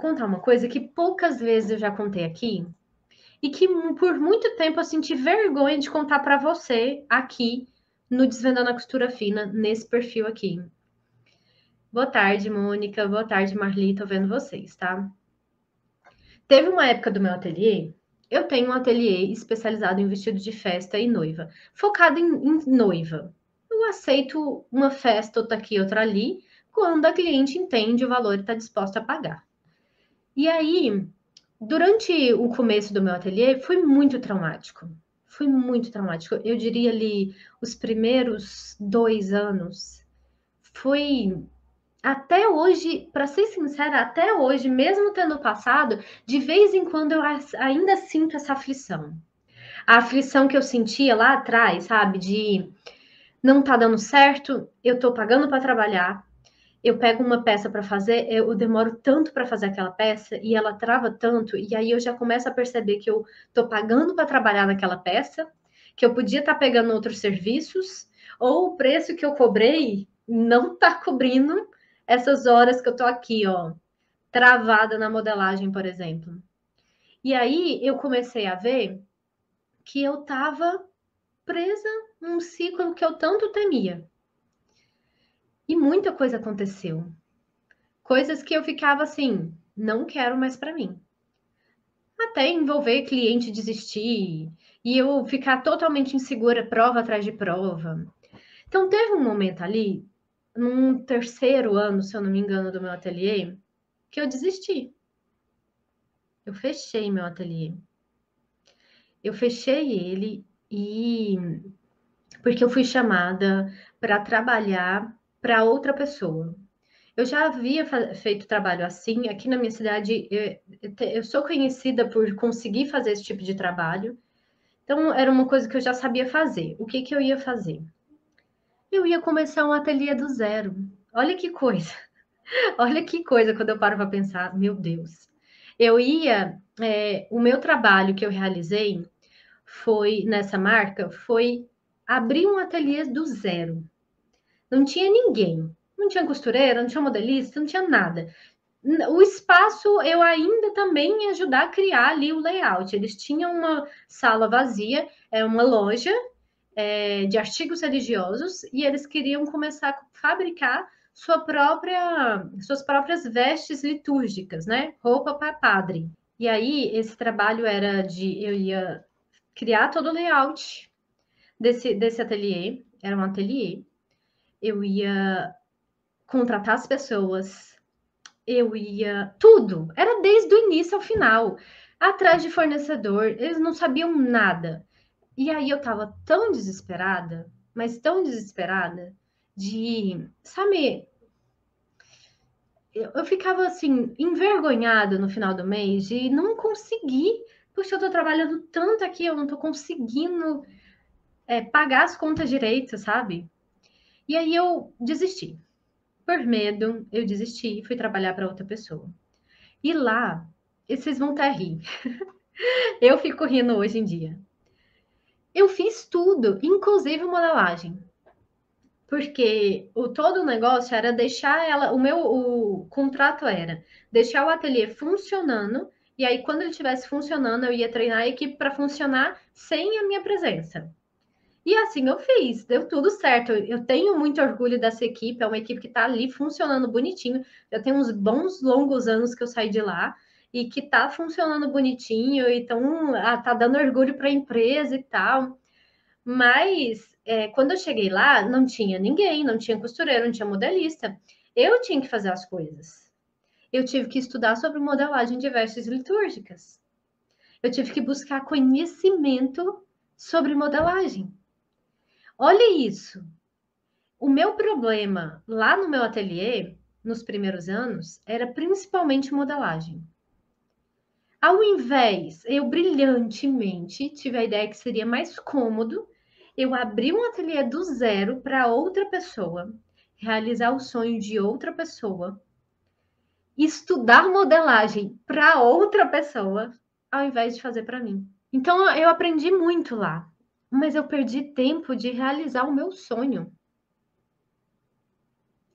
contar uma coisa que poucas vezes eu já contei aqui e que por muito tempo eu senti vergonha de contar para você aqui no Desvendando a Costura Fina, nesse perfil aqui. Boa tarde, Mônica. Boa tarde, Marli. Tô vendo vocês, tá? Teve uma época do meu ateliê. Eu tenho um ateliê especializado em vestido de festa e noiva, focado em noiva. Eu aceito uma festa, outra aqui, outra ali, quando a cliente entende o valor e está disposta a pagar. E aí, durante o começo do meu ateliê, foi muito traumático. Foi muito traumático. Eu diria ali, os primeiros 2 anos. Foi até hoje, para ser sincera, até hoje, mesmo tendo passado, de vez em quando eu ainda sinto essa aflição. A aflição que eu sentia lá atrás, sabe? De não tá dando certo, eu tô pagando para trabalhar, eu pego uma peça para fazer, eu demoro tanto para fazer aquela peça e ela trava tanto, e aí eu já começo a perceber que eu tô pagando para trabalhar naquela peça, que eu podia estar pegando outros serviços, ou o preço que eu cobrei não tá cobrindo essas horas que eu tô aqui, ó, travada na modelagem, por exemplo. E aí eu comecei a ver que eu tava presa num ciclo que eu tanto temia. E muita coisa aconteceu. Coisas que eu ficava assim, não quero mais para mim. Até envolver cliente desistir e eu ficar totalmente insegura, prova atrás de prova. Então teve um momento ali, num terceiro ano, se eu não me engano, do meu ateliê, que eu desisti. Eu fechei meu ateliê. Eu fechei ele e porque eu fui chamada para trabalhar para outra pessoa. Eu já havia feito trabalho assim. Aqui na minha cidade, eu sou conhecida por conseguir fazer esse tipo de trabalho. Então, era uma coisa que eu já sabia fazer. O que que eu ia fazer? Eu ia começar um ateliê do zero. Olha que coisa. Olha que coisa quando eu paro para pensar. Meu Deus. Eu ia. O meu trabalho que eu realizei foi nessa marca foi abrir um ateliê do zero. Não tinha ninguém. Não tinha costureira, não tinha modelista, não tinha nada. O espaço eu ainda também ia ajudar a criar ali o layout. Eles tinham uma sala vazia, é uma loja de artigos religiosos e eles queriam começar a fabricar suas próprias vestes litúrgicas, né? Roupa para padre. E aí esse trabalho era de eu ia criar todo o layout desse ateliê, era um ateliê. Eu ia contratar as pessoas, eu ia. Tudo! Era desde o início ao final. Atrás de fornecedor, eles não sabiam nada. E aí eu tava tão desesperada, mas tão desesperada, de. Sabe, eu ficava assim, envergonhada no final do mês de não conseguir. Puxa, eu tô trabalhando tanto aqui, eu não tô conseguindo pagar as contas direito, sabe? E aí eu desisti. Por medo, eu desisti e fui trabalhar para outra pessoa. E lá, e vocês vão até rir. Eu fico rindo hoje em dia. Eu fiz tudo, inclusive modelagem. Porque todo o negócio era deixar ela, o contrato era deixar o ateliê funcionando, e aí quando ele estivesse funcionando, eu ia treinar a equipe para funcionar sem a minha presença. E assim eu fiz, deu tudo certo. Eu tenho muito orgulho dessa equipe, é uma equipe que está ali funcionando bonitinho. Já tem uns bons longos anos que eu saí de lá e que está funcionando bonitinho, então tá dando orgulho para a empresa e tal. Mas quando eu cheguei lá, não tinha ninguém, não tinha costureiro, não tinha modelista. Eu tinha que fazer as coisas. Eu tive que estudar sobre modelagem de vestes litúrgicas. Eu tive que buscar conhecimento sobre modelagem. Olha isso. O meu problema lá no meu ateliê, nos primeiros anos, era principalmente modelagem. Ao invés, eu brilhantemente tive a ideia que seria mais cômodo eu abrir um ateliê do zero para outra pessoa, realizar o sonho de outra pessoa, estudar modelagem para outra pessoa, ao invés de fazer para mim. Então eu aprendi muito lá, mas eu perdi tempo de realizar o meu sonho.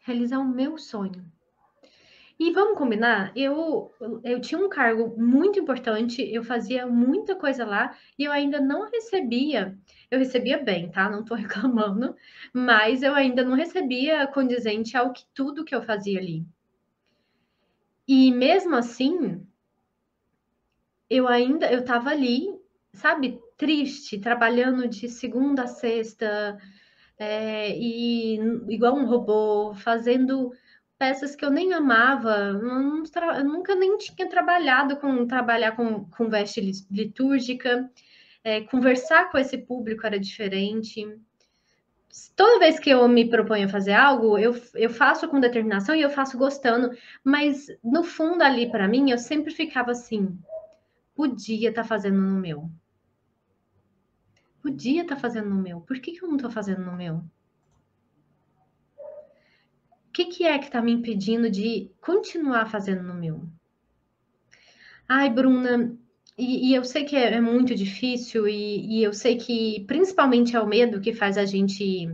Realizar o meu sonho. E vamos combinar, eu tinha um cargo muito importante, eu fazia muita coisa lá e eu ainda não recebia. Eu recebia bem, tá? Não tô reclamando, mas eu ainda não recebia condizente ao que tudo que eu fazia ali. E mesmo assim, eu tava ali, sabe, triste, trabalhando de segunda a sexta, e igual um robô, fazendo peças que eu nem amava, eu nunca nem tinha trabalhado com trabalhar com veste litúrgica, conversar com esse público era diferente. Toda vez que eu me proponho a fazer algo, eu faço com determinação e eu faço gostando, mas no fundo ali para mim eu sempre ficava assim, podia estar fazendo no meu. Podia estar fazendo no meu. Por que que eu não estou fazendo no meu? O que que é que está me impedindo de continuar fazendo no meu? Ai, Bruna, e eu sei que é muito difícil, e eu sei que principalmente é o medo que faz a gente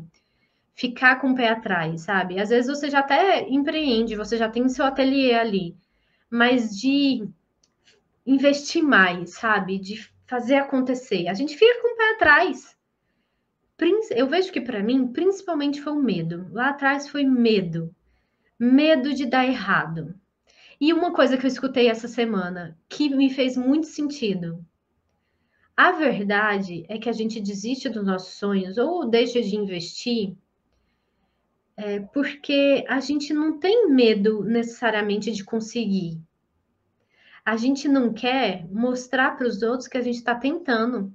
ficar com o pé atrás, sabe? Às vezes você já até empreende, você já tem seu ateliê ali, mas de investir mais, sabe? De fazer acontecer. A gente fica com o pé atrás. Eu vejo que para mim, principalmente foi o medo. Lá atrás foi medo. Medo de dar errado. E uma coisa que eu escutei essa semana que me fez muito sentido. A verdade é que a gente desiste dos nossos sonhos ou deixa de investir porque a gente não tem medo necessariamente de conseguir. A gente não quer mostrar para os outros que a gente está tentando.